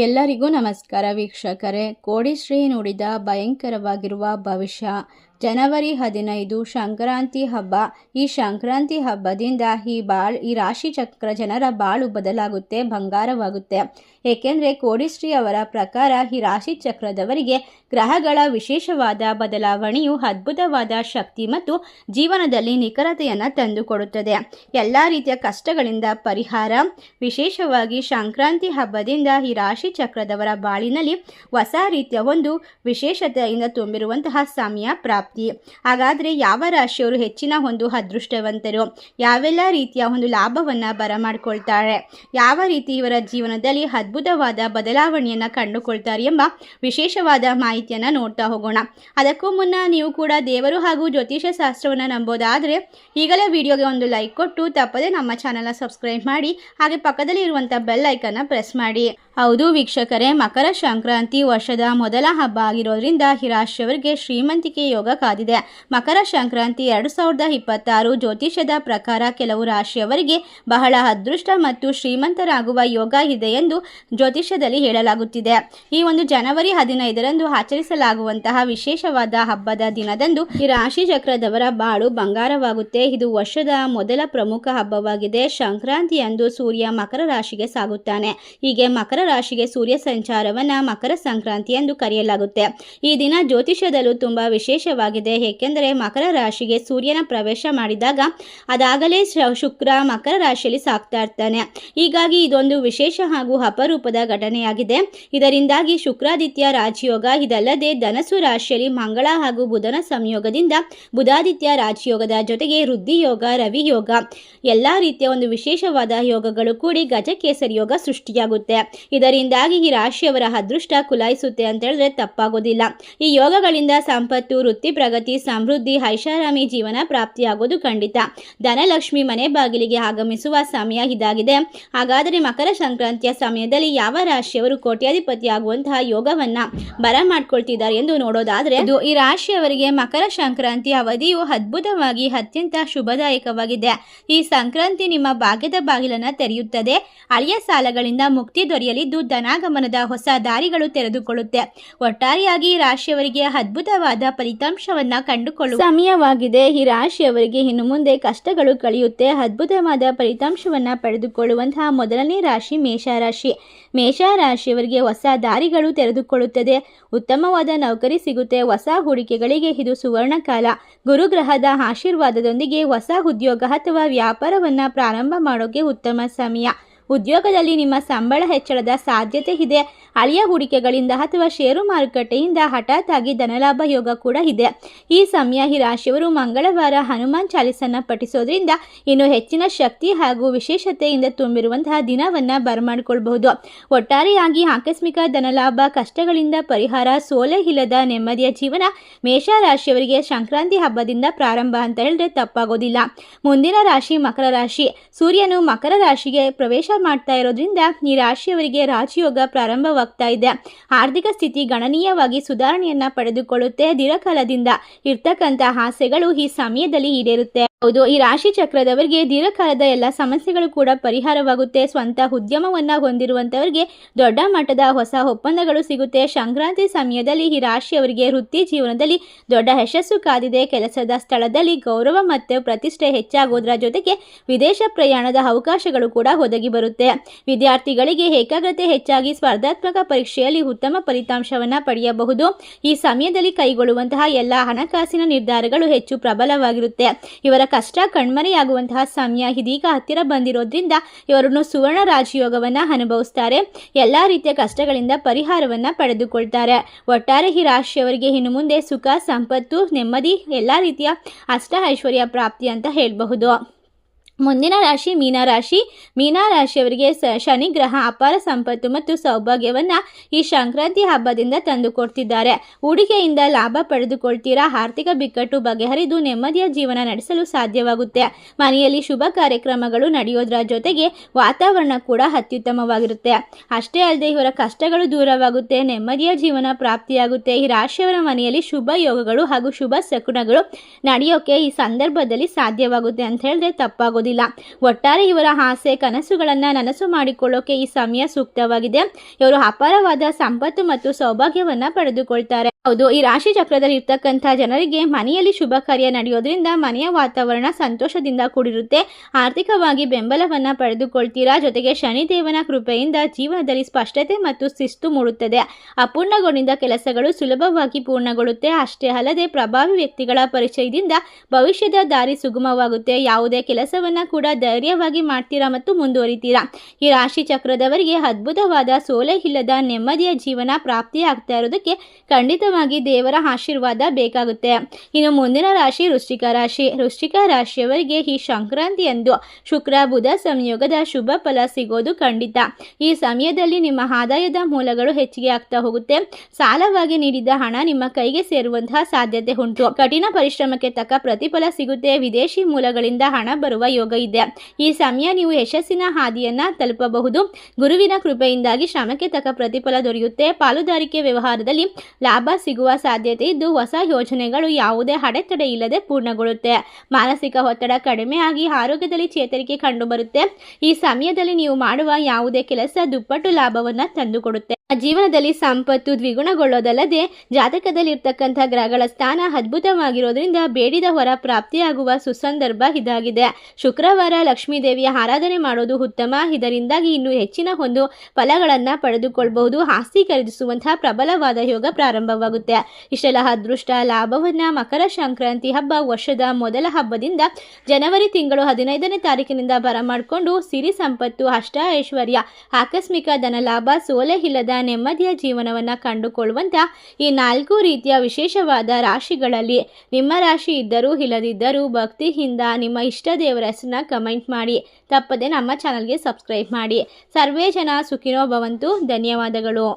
ಎಲ್ಲರಿಗೂ ನಮಸ್ಕಾರ ವೀಕ್ಷಕರೇ. ಕೋಡಿಶ್ರೀ ನುಡಿದ ಭಯಂಕರವಾಗಿರುವ ಭವಿಷ್ಯ. ಜನವರಿ 15 ಸಂಕ್ರಾಂತಿ ಹಬ್ಬ. ಈ ಸಂಕ್ರಾಂತಿ ಹಬ್ಬದಿಂದ ಈ ರಾಶಿ ಚಕ್ರ ಜನರ ಬಾಳು ಬದಲಾಗುತ್ತೆ, ಬಂಗಾರವಾಗುತ್ತೆ. ಏಕೆಂದರೆ ಕೋಡಿಶ್ರೀ ಅವರ ಪ್ರಕಾರ ಈ ರಾಶಿ ಚಕ್ರದವರಿಗೆ ಗ್ರಹಗಳ ವಿಶೇಷವಾದ ಬದಲಾವಣೆಯು ಅದ್ಭುತವಾದ ಶಕ್ತಿ ಮತ್ತು ಜೀವನದಲ್ಲಿ ನಿಖರತೆಯನ್ನು ತಂದುಕೊಡುತ್ತದೆ. ಎಲ್ಲ ರೀತಿಯ ಕಷ್ಟಗಳಿಂದ ಪರಿಹಾರ. ವಿಶೇಷವಾಗಿ ಸಂಕ್ರಾಂತಿ ಹಬ್ಬದಿಂದ ಈ ರಾಶಿ ಚಕ್ರದವರ ಬಾಳಿನಲ್ಲಿ ಹೊಸ ರೀತಿಯ ಒಂದು ವಿಶೇಷತೆಯಿಂದ ತುಂಬಿರುವಂತಹ ಸಮಯ ಪ್ರಾಪ್ತಿ. ಹಾಗಾದರೆ ಯಾವ ರಾಶಿಯವರು ಹೆಚ್ಚಿನ ಒಂದು ಅದೃಷ್ಟವಂತರು, ಯಾವೆಲ್ಲ ರೀತಿಯ ಒಂದು ಲಾಭವನ್ನು ಬರಮಾಡಿಕೊಳ್ತಾರೆ, ಯಾವ ರೀತಿ ಇವರ ಜೀವನದಲ್ಲಿ ಅದ್ಭುತವಾದ ಬದಲಾವಣೆಯನ್ನು ಕಂಡುಕೊಳ್ತಾರೆ ಎಂಬ ವಿಶೇಷವಾದ ಮಾಹಿತಿಯನ್ನು ನೋಡ್ತಾ ಹೋಗೋಣ. ಅದಕ್ಕೂ ಮುನ್ನ ನೀವು ಕೂಡ ದೇವರು ಹಾಗೂ ಜ್ಯೋತಿಷ್ಯ ಶಾಸ್ತ್ರವನ್ನು ನಂಬೋದಾದರೆ ಈಗಲೇ ವಿಡಿಯೋಗೆ ಒಂದು ಲೈಕ್ ಕೊಟ್ಟು ತಪ್ಪದೆ ನಮ್ಮ ಚಾನಲ್ನ ಸಬ್ಸ್ಕ್ರೈಬ್ ಮಾಡಿ, ಹಾಗೆ ಪಕ್ಕದಲ್ಲಿ ಇರುವಂಥ ಬೆಲ್ ಐಕನ್ನ ಪ್ರೆಸ್ ಮಾಡಿ. ಹೌದು ವೀಕ್ಷಕರೇ, ಮಕರ ಸಂಕ್ರಾಂತಿ ವರ್ಷದ ಮೊದಲ ಹಬ್ಬ ಆಗಿರೋದ್ರಿಂದ ಈ ರಾಶಿಯವರಿಗೆ ಶ್ರೀಮಂತಿಕೆ ಯೋಗ ಕಾದಿದೆ. ಮಕರ ಸಂಕ್ರಾಂತಿ 2026 ಜ್ಯೋತಿಷ್ಯದ ಪ್ರಕಾರ ಕೆಲವು ರಾಶಿಯವರಿಗೆ ಬಹಳ ಅದೃಷ್ಟ ಮತ್ತು ಶ್ರೀಮಂತರಾಗುವ ಯೋಗ ಇದೆ ಎಂದು ಜ್ಯೋತಿಷ್ಯದಲ್ಲಿ ಹೇಳಲಾಗುತ್ತಿದೆ. ಈ ಒಂದು ಜನವರಿ 15ರಂದು ಆಚರಿಸಲಾಗುವಂತಹ ವಿಶೇಷವಾದ ಹಬ್ಬದ ದಿನದಂದು ಈ ರಾಶಿ ಚಕ್ರದವರ ಬಾಳು ಬಂಗಾರವಾಗುತ್ತೆ. ಇದು ವರ್ಷದ ಮೊದಲ ಪ್ರಮುಖ ಹಬ್ಬವಾಗಿದೆ. ಸಂಕ್ರಾಂತಿಯಂದು ಸೂರ್ಯ ಮಕರ ರಾಶಿಗೆ ಸಾಗುತ್ತಾನೆ. ಹೀಗೆ ಮಕರ ರಾಶಿಗೆ ಸೂರ್ಯ ಸಂಚಾರವನ್ನು ಮಕರ ಸಂಕ್ರಾಂತಿ ಎಂದು ಕರೆಯಲಾಗುತ್ತೆ. ಈ ದಿನ ಜ್ಯೋತಿಷ್ಯದಲ್ಲೂ ತುಂಬಾ ವಿಶೇಷವಾಗಿದೆ. ಏಕೆಂದರೆ ಮಕರ ರಾಶಿಗೆ ಸೂರ್ಯನ ಪ್ರವೇಶ ಮಾಡಿದಾಗ ಅದಾಗಲೇ ಶುಕ್ರ ಮಕರ ರಾಶಿಯಲ್ಲಿ ಸಾಗ್ತಾ ಇರ್ತಾನೆ. ಹೀಗಾಗಿ ಇದೊಂದು ವಿಶೇಷ ಹಾಗೂ ಅಪರೂಪದ ಘಟನೆಯಾಗಿದೆ. ಇದರಿಂದಾಗಿ ಶುಕ್ರಾದಿತ್ಯ ರಾಜಯೋಗ, ಇದಲ್ಲದೆ ಧನಸ್ಸು ರಾಶಿಯಲ್ಲಿ ಮಂಗಳ ಹಾಗೂ ಬುಧನ ಸಂಯೋಗದಿಂದ ಬುಧಾದಿತ್ಯ ರಾಜಯೋಗದ ಜೊತೆಗೆ ವೃದ್ಧಿ ಯೋಗ, ರವಿ ಯೋಗ, ಎಲ್ಲ ರೀತಿಯ ಒಂದು ವಿಶೇಷವಾದ ಯೋಗಗಳು ಕೂಡಿ ಗಜಕೇಸರಿ ಯೋಗ ಸೃಷ್ಟಿಯಾಗುತ್ತೆ. ಇದರಿಂದಾಗಿ ಈ ರಾಶಿಯವರ ಅದೃಷ್ಟ ಕುಲಾಯಿಸುತ್ತೆ ಅಂತ ಹೇಳಿದ್ರೆ ತಪ್ಪಾಗೋದಿಲ್ಲ. ಈ ಯೋಗಗಳಿಂದ ಸಂಪತ್ತು, ವೃತ್ತಿ ಪ್ರಗತಿ, ಸಮೃದ್ಧಿ, ಐಷಾರಾಮಿ ಜೀವನ ಪ್ರಾಪ್ತಿಯಾಗೋದು ಖಂಡಿತ. ಧನಲಕ್ಷ್ಮಿ ಮನೆ ಬಾಗಿಲಿಗೆ ಆಗಮಿಸುವ ಸಮಯ ಇದಾಗಿದೆ. ಹಾಗಾದರೆ ಮಕರ ಸಂಕ್ರಾಂತಿಯ ಸಮಯದಲ್ಲಿ ಯಾವ ರಾಶಿಯವರು ಕೋಟ್ಯಾಧಿಪತಿ ಆಗುವಂತಹ ಯೋಗವನ್ನ ಬರಮಾಡ್ಕೊಳ್ತಿದ್ದಾರೆ ಎಂದು ನೋಡೋದಾದ್ರೆ ಈ ರಾಶಿಯವರಿಗೆ ಮಕರ ಸಂಕ್ರಾಂತಿ ಅವಧಿಯು ಅದ್ಭುತವಾಗಿ ಅತ್ಯಂತ ಶುಭದಾಯಕವಾಗಿದೆ. ಈ ಸಂಕ್ರಾಂತಿ ನಿಮ್ಮ ಭಾಗ್ಯದ ಬಾಗಿಲನ್ನು ತೆರೆಯುತ್ತದೆ. ಹಳೆಯ ಸಾಲಗಳಿಂದ ಮುಕ್ತಿ ದೊರೆಯಲಿದ್ದು ಧನಾಗಮನದ ಹೊಸ ದಾರಿಗಳು ತೆರೆದುಕೊಳ್ಳುತ್ತೆ. ಒಟ್ಟಾರೆಯಾಗಿ ಈ ರಾಶಿಯವರಿಗೆ ಅದ್ಭುತವಾದ ಫಲಿತಾಂಶವನ್ನ ಕಂಡುಕೊಳ್ಳುವ ಸಮಯವಾಗಿದೆ. ಈ ರಾಶಿಯವರಿಗೆ ಇನ್ನು ಮುಂದೆ ಕಷ್ಟಗಳು ಕಳೆಯುತ್ತೆ. ಅದ್ಭುತವಾದ ಫಲಿತಾಂಶವನ್ನ ಪಡೆದುಕೊಳ್ಳುವಂತಹ ಮೊದಲನೇ ರಾಶಿ ಮೇಷರಾಶಿ. ಮೇಷರಾಶಿಯವರಿಗೆ ಹೊಸ ದಾರಿಗಳು ತೆರೆದುಕೊಳ್ಳುತ್ತದೆ. ಉತ್ತಮವಾದ ನೌಕರಿ ಸಿಗುತ್ತೆ. ಹೊಸ ಹೂಡಿಕೆಗಳಿಗೆ ಇದು ಸುವರ್ಣ ಕಾಲ. ಗುರುಗ್ರಹದ ಆಶೀರ್ವಾದದೊಂದಿಗೆ ಹೊಸ ಉದ್ಯೋಗ ಅಥವಾ ವ್ಯಾಪಾರವನ್ನ ಪ್ರಾರಂಭ ಮಾಡೋಕೆ ಉತ್ತಮ ಸಮಯ. ಉದ್ಯೋಗದಲ್ಲಿ ನಿಮ್ಮ ಸಂಬಳ ಹೆಚ್ಚಳದ ಸಾಧ್ಯತೆ ಇದೆ. ಹಳೆಯ ಹೂಡಿಕೆಗಳಿಂದ ಅಥವಾ ಷೇರು ಮಾರುಕಟ್ಟೆಯಿಂದ ಹಠಾತ್ ಆಗಿ ಧನಲಾಭ ಯೋಗ ಕೂಡ ಇದೆ. ಈ ಸಮಯ ಈ ರಾಶಿಯವರು ಮಂಗಳವಾರ ಹನುಮಾನ್ ಚಾಲಿಸನ್ನ ಪಠಿಸೋದ್ರಿಂದ ಇನ್ನು ಹೆಚ್ಚಿನ ಶಕ್ತಿ ಹಾಗೂ ವಿಶೇಷತೆಯಿಂದ ತುಂಬಿರುವಂತಹ ದಿನವನ್ನ ಬರಮಾಡಿಕೊಳ್ಬಹುದು. ಒಟ್ಟಾರೆಯಾಗಿ ಆಕಸ್ಮಿಕ ಧನಲಾಭ, ಕಷ್ಟಗಳಿಂದ ಪರಿಹಾರ, ಸೋಲೆ ಇಲ್ಲದ ನೆಮ್ಮದಿಯ ಜೀವನ ಮೇಷರಾಶಿಯವರಿಗೆ ಸಂಕ್ರಾಂತಿ ಹಬ್ಬದಿಂದ ಪ್ರಾರಂಭ ಅಂತ ಹೇಳಿದ್ರೆ ತಪ್ಪಾಗೋದಿಲ್ಲ. ಮುಂದಿನ ರಾಶಿ ಮಕರ ರಾಶಿ. ಸೂರ್ಯನು ಮಕರ ರಾಶಿಗೆ ಪ್ರವೇಶ ಮಾಡ್ತಾ ಇರೋದ್ರಿಂದ ಈ ರಾಶಿಯವರಿಗೆ ರಾಜಯೋಗ ಪ್ರಾರಂಭವಾಗ್ತಾ ಇದೆ. ಆರ್ಥಿಕ ಸ್ಥಿತಿ ಗಣನೀಯವಾಗಿ ಸುಧಾರಣೆಯನ್ನ ಪಡೆದುಕೊಳ್ಳುತ್ತೆ. ದೀರ್ಘಕಾಲದಿಂದ ಇರ್ತಕ್ಕಂಥ ಆಸೆಗಳು ಈ ಸಮಯದಲ್ಲಿ ಈಡೇರುತ್ತೆ. ಹೌದು, ಈ ರಾಶಿ ಚಕ್ರದವರಿಗೆ ದೀರ್ಘಕಾಲದ ಎಲ್ಲ ಸಮಸ್ಯೆಗಳು ಕೂಡ ಪರಿಹಾರವಾಗುತ್ತೆ. ಸ್ವಂತ ಉದ್ಯಮವನ್ನ ಹೊಂದಿರುವಂತವರಿಗೆ ದೊಡ್ಡ ಮಟ್ಟದ ಹೊಸ ಒಪ್ಪಂದಗಳು ಸಿಗುತ್ತೆ. ಸಂಕ್ರಾಂತಿ ಸಮಯದಲ್ಲಿ ಈ ರಾಶಿಯವರಿಗೆ ವೃತ್ತಿ ಜೀವನದಲ್ಲಿ ದೊಡ್ಡ ಯಶಸ್ಸು ಕಾದಿದೆ. ಕೆಲಸದ ಸ್ಥಳದಲ್ಲಿ ಗೌರವ ಮತ್ತು ಪ್ರತಿಷ್ಠೆ ಹೆಚ್ಚಾಗೋದ್ರ ಜೊತೆಗೆ ವಿದೇಶ ಪ್ರಯಾಣದ ಅವಕಾಶಗಳು ಕೂಡ ಒದಗಿ ಬರುತ್ತೆ. ವಿದ್ಯಾರ್ಥಿಗಳಿಗೆ ಏಕಾಗ್ರತೆ ಹೆಚ್ಚಾಗಿ ಸ್ಪರ್ಧಾತ್ಮಕ ಪರೀಕ್ಷೆಯಲ್ಲಿ ಉತ್ತಮ ಫಲಿತಾಂಶವನ್ನ ಪಡೆಯಬಹುದು. ಈ ಸಮಯದಲ್ಲಿ ಕೈಗೊಳ್ಳುವಂತಹ ಎಲ್ಲ ಹಣಕಾಸಿನ ನಿರ್ಧಾರಗಳು ಹೆಚ್ಚು ಪ್ರಬಲವಾಗಿರುತ್ತೆ. ಇವರ ಕಷ್ಟ ಕಣ್ಮರೆಯಾಗುವಂತಹ ಸಮಯ ಇದೀಗ ಹತ್ತಿರ ಬಂದಿರೋದ್ರಿಂದ ಇವರನ್ನು ಸುವರ್ಣ ರಾಜಯೋಗವನ್ನ ಅನುಭವಿಸ್ತಾರೆ. ಎಲ್ಲಾ ರೀತಿಯ ಕಷ್ಟಗಳಿಂದ ಪರಿಹಾರವನ್ನ ಪಡೆದುಕೊಳ್ತಾರೆ. ಒಟ್ಟಾರೆ ಈ ರಾಶಿಯವರಿಗೆ ಇನ್ನು ಮುಂದೆ ಸುಖ, ಸಂಪತ್ತು, ನೆಮ್ಮದಿ, ಎಲ್ಲಾ ರೀತಿಯ ಅಷ್ಟ ಐಶ್ವರ್ಯ ಪ್ರಾಪ್ತಿ ಅಂತ ಹೇಳಬಹುದು. ಮುಂದಿನ ರಾಶಿ ಮೀನರಾಶಿ. ಮೀನರಾಶಿಯವರಿಗೆ ಶನಿ ಗ್ರಹ ಅಪಾರ ಸಂಪತ್ತು ಮತ್ತು ಸೌಭಾಗ್ಯವನ್ನ ಈ ಸಂಕ್ರಾಂತಿ ಹಬ್ಬದಿಂದ ತಂದುಕೊಡ್ತಿದ್ದಾರೆ. ಹೂಡಿಕೆಯಿಂದ ಲಾಭ ಪಡೆದುಕೊಳ್ತೀರಾ. ಆರ್ಥಿಕ ಬಿಕ್ಕಟ್ಟು ಬಗೆಹರಿದು ನೆಮ್ಮದಿಯ ಜೀವನ ನಡೆಸಲು ಸಾಧ್ಯವಾಗುತ್ತೆ. ಮನೆಯಲ್ಲಿ ಶುಭ ಕಾರ್ಯಕ್ರಮಗಳು ನಡೆಯೋದ್ರ ಜೊತೆಗೆ ವಾತಾವರಣ ಕೂಡ ಅತ್ಯುತ್ತಮವಾಗಿರುತ್ತೆ. ಅಷ್ಟೇ ಅಲ್ಲದೆ ಇವರ ಕಷ್ಟಗಳು ದೂರವಾಗುತ್ತೆ. ನೆಮ್ಮದಿಯ ಜೀವನ ಪ್ರಾಪ್ತಿಯಾಗುತ್ತೆ. ಈ ರಾಶಿಯವರ ಮನೆಯಲ್ಲಿ ಶುಭ ಯೋಗಗಳು ಹಾಗೂ ಶುಭ ಶಕುನಗಳು ನಡೆಯೋಕೆ ಈ ಸಂದರ್ಭದಲ್ಲಿ ಸಾಧ್ಯವಾಗುತ್ತೆ ಅಂತ ಹೇಳಿದ್ರೆ ತಪ್ಪಾಗೋದಿಲ್ಲ. ಆಗೋದಿಲ್ಲ. ಒಟ್ಟಾರೆ ಇವರ ಆಸೆ ಕನಸುಗಳನ್ನು ನನಸು ಮಾಡಿಕೊಳ್ಳೋಕೆ ಈ ಸಮಯ ಸೂಕ್ತವಾಗಿದೆ. ಇವರು ಅಪಾರವಾದ ಸಂಪತ್ತು ಮತ್ತು ಸೌಭಾಗ್ಯವನ್ನು ಪಡೆದುಕೊಳ್ತಾರೆ. ಹೌದು, ಈ ರಾಶಿ ಚಕ್ರದಲ್ಲಿ ಇರ್ತಕ್ಕಂಥ ಜನರಿಗೆ ಮನೆಯಲ್ಲಿ ಶುಭ ಕಾರ್ಯ ನಡೆಯೋದ್ರಿಂದ ಮನೆಯ ವಾತಾವರಣ ಸಂತೋಷದಿಂದ ಕೂಡಿರುತ್ತೆ. ಆರ್ಥಿಕವಾಗಿ ಬೆಂಬಲವನ್ನು ಪಡೆದುಕೊಳ್ತೀರಾ. ಜೊತೆಗೆ ಶನಿದೇವನ ಕೃಪೆಯಿಂದ ಜೀವನದಲ್ಲಿ ಸ್ಪಷ್ಟತೆ ಮತ್ತು ಶಿಸ್ತು ಮೂಡುತ್ತದೆ. ಅಪೂರ್ಣಗೊಂಡಿದ್ದ ಕೆಲಸಗಳು ಸುಲಭವಾಗಿ ಪೂರ್ಣಗೊಳ್ಳುತ್ತೆ. ಅಷ್ಟೇ ಅಲ್ಲದೆ ಪ್ರಭಾವಿ ವ್ಯಕ್ತಿಗಳ ಪರಿಚಯದಿಂದ ಭವಿಷ್ಯದ ದಾರಿ ಸುಗಮವಾಗುತ್ತೆ. ಯಾವುದೇ ಕೆಲಸವನ್ನು ಕೂಡ ಧೈರ್ಯವಾಗಿ ಮಾಡ್ತೀರಾ ಮತ್ತು ಮುಂದುವರಿತೀರಾ. ಈ ರಾಶಿ ಚಕ್ರದವರಿಗೆ ಅದ್ಭುತವಾದ ಸೋಲೆ ಇಲ್ಲದ ನೆಮ್ಮದಿಯ ಜೀವನ ಪ್ರಾಪ್ತಿಯಾಗ್ತಾ ಇರೋದಕ್ಕೆ ಖಂಡಿತವಾಗಿ ದೇವರ ಆಶೀರ್ವಾದ ಬೇಕಾಗುತ್ತೆ. ಇನ್ನು ಮುಂದಿನ ರಾಶಿ ವೃಶ್ಚಿಕ ರಾಶಿ. ವೃಶ್ಚಿಕ ರಾಶಿಯವರಿಗೆ ಈ ಸಂಕ್ರಾಂತಿಯಂದು ಶುಕ್ರ ಬುಧ ಸಂಯೋಗದ ಶುಭ ಫಲ ಸಿಗೋದು ಖಂಡಿತ. ಈ ಸಮಯದಲ್ಲಿ ನಿಮ್ಮ ಆದಾಯದ ಮೂಲಗಳು ಹೆಚ್ಚಿಗೆ ಆಗ್ತಾ ಹೋಗುತ್ತೆ. ಸಾಲವಾಗಿ ನೀಡಿದ ಹಣ ನಿಮ್ಮ ಕೈಗೆ ಸೇರುವಂತಹ ಸಾಧ್ಯತೆ ಉಂಟು. ಕಠಿಣ ಪರಿಶ್ರಮಕ್ಕೆ ತಕ್ಕ ಪ್ರತಿಫಲ ಸಿಗುತ್ತೆ. ವಿದೇಶಿ ಮೂಲಗಳಿಂದ ಹಣ ಬರುವ ಯೋಗ ಇದೆ. ಈ ಸಮಯ ನೀವು ಯಶಸ್ಸಿನ ಹಾದಿಯನ್ನ ತಲುಪಬಹುದು. ಗುರುವಿನ ಕೃಪೆಯಿಂದಾಗಿ ಶ್ರಮಕ್ಕೆ ತಕ್ಕ ಪ್ರತಿಫಲ ದೊರೆಯುತ್ತೆ. ಪಾಲುದಾರಿಕೆ ವ್ಯವಹಾರದಲ್ಲಿ ಲಾಭ ಸಿಗುವ ಸಾಧ್ಯತೆ ಇದ್ದು ಹೊಸ ಯೋಜನೆಗಳು ಯಾವುದೇ ಅಡೆತಡೆ ಇಲ್ಲದೆ ಪೂರ್ಣಗೊಳ್ಳುತ್ತೆ. ಮಾನಸಿಕ ಒತ್ತಡ ಕಡಿಮೆ ಆಗಿ ಆರೋಗ್ಯದಲ್ಲಿ ಚೇತರಿಕೆ ಕಂಡುಬರುತ್ತೆ. ಈ ಸಮಯದಲ್ಲಿ ನೀವು ಮಾಡುವ ಯಾವುದೇ ಕೆಲಸ ದುಪ್ಪಟ್ಟು ಲಾಭವನ್ನು ತಂದುಕೊಡುತ್ತೆ. ಜೀವನದಲ್ಲಿ ಸಂಪತ್ತು ದ್ವಿಗುಣಗೊಳ್ಳೋದಲ್ಲದೆ ಜಾತಕದಲ್ಲಿರ್ತಕ್ಕಂಥ ಗ್ರಹಗಳ ಸ್ಥಾನ ಅದ್ಭುತವಾಗಿರೋದ್ರಿಂದ ಬೇಡಿದ ಹೊರ ಪ್ರಾಪ್ತಿಯಾಗುವ ಸುಸಂದರ್ಭ ಇದಾಗಿದೆ. ಶುಕ್ರವಾರ ಲಕ್ಷ್ಮೀ ದೇವಿಯ ಆರಾಧನೆ ಮಾಡೋದು ಉತ್ತಮ. ಇದರಿಂದಾಗಿ ಇನ್ನೂ ಹೆಚ್ಚಿನ ಒಂದು ಫಲಗಳನ್ನು ಪಡೆದುಕೊಳ್ಳಬಹುದು. ಆಸ್ತಿ ಖರೀದಿಸುವಂತಹ ಪ್ರಬಲವಾದ ಯೋಗ ಪ್ರಾರಂಭವಾಗುತ್ತೆ. ಇಷ್ಟೆಲ್ಲ ಅದೃಷ್ಟ ಲಾಭವನ್ನು ಮಕರ ಸಂಕ್ರಾಂತಿ ಹಬ್ಬ ವರ್ಷದ ಮೊದಲ ಹಬ್ಬದಿಂದ ಜನವರಿ ತಿಂಗಳು 15ನೇ ತಾರೀಕಿನಿಂದ ಬರಮಾಡಿಕೊಂಡು ಸಿರಿ ಸಂಪತ್ತು, ಅಷ್ಟ ಐಶ್ವರ್ಯ, ಆಕಸ್ಮಿಕ ಧನಲಾಭ, ಸೋಲೆ ಇಲ್ಲದ ನೆಮ್ಮದಿಯ ಜೀವನವನ್ನು ಕಂಡುಕೊಳ್ಳುವಂಥ ಈ 4 ರೀತಿಯ ವಿಶೇಷವಾದ ರಾಶಿಗಳಲ್ಲಿ ನಿಮ್ಮ ರಾಶಿ ಇದ್ದರೂ ಇಲ್ಲದಿದ್ದರೂ ಭಕ್ತಿಯಿಂದ ನಿಮ್ಮ ಇಷ್ಟ ದೇವರ ಹೆಸರನ್ನ ಕಮೆಂಟ್ ಮಾಡಿ. ತಪ್ಪದೆ ನಮ್ಮ ಚಾನಲ್ಗೆ ಸಬ್ಸ್ಕ್ರೈಬ್ ಮಾಡಿ. ಸರ್ವೇ ಜನ ಸುಖಿನೋ ಭವಂತು. ಧನ್ಯವಾದಗಳು.